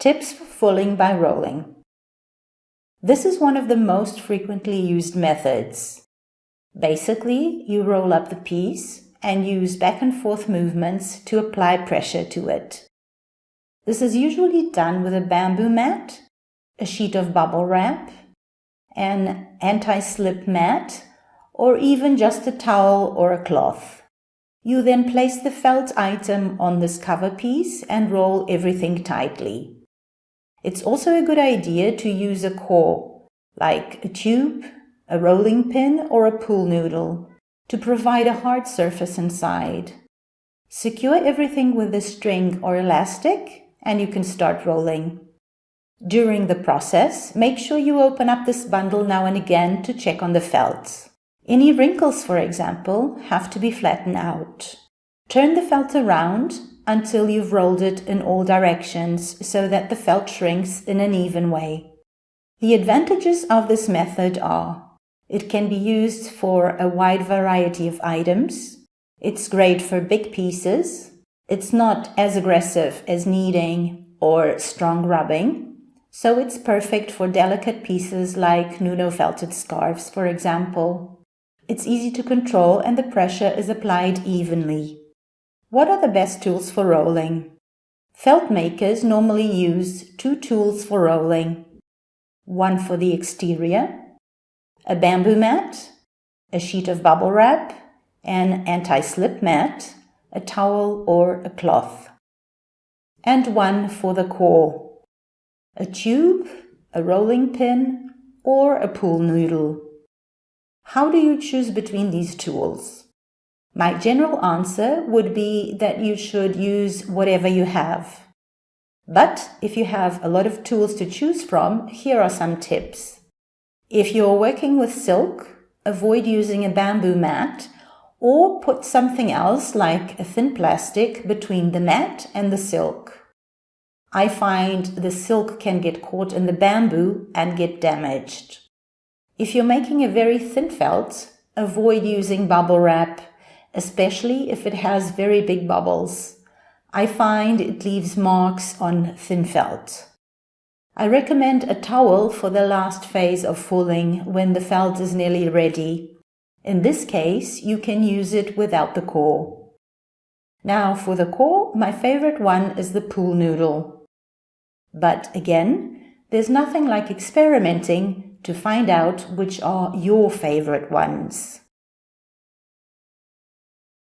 Tips for fulling by rolling. This is one of the most frequently used methods. Basically, you roll up the piece and use back and forth movements to apply pressure to it. This is usually done with a bamboo mat, a sheet of bubble wrap, an anti-slip mat, or even just a towel or a cloth. You then place the felt item on this cover piece and roll everything tightly. It's also a good idea to use a core, like a tube, a rolling pin, or a pool noodle, to provide a hard surface inside. Secure everything with a string or elastic, and you can start rolling. During the process, make sure you open up this bundle now and again to check on the felt. Any wrinkles, for example, have to be flattened out. Turn the felt around until you've rolled it in all directions so that the felt shrinks in an even way. The advantages of this method are: it can be used for a wide variety of items, it's great for big pieces, it's not as aggressive as kneading or strong rubbing, so it's perfect for delicate pieces like noodle felted scarves, for example. It's easy to control and the pressure is applied evenly. What are the best tools for rolling? Felt makers normally use 2 tools for rolling. One for the exterior, a bamboo mat, a sheet of bubble wrap, an anti-slip mat, a towel or a cloth. And one for the core, a tube, a rolling pin, or a pool noodle. How do you choose between these tools? My general answer would be that you should use whatever you have. But if you have a lot of tools to choose from, here are some tips. If you're working with silk, avoid using a bamboo mat or put something else like a thin plastic between the mat and the silk. I find the silk can get caught in the bamboo and get damaged. If you're making a very thin felt, avoid using bubble wrap, especially if it has very big bubbles. I find it leaves marks on thin felt. I recommend a towel for the last phase of fulling when the felt is nearly ready. In this case, you can use it without the core. Now for the core, my favorite one is the pool noodle. But again, there's nothing like experimenting to find out which are your favorite ones.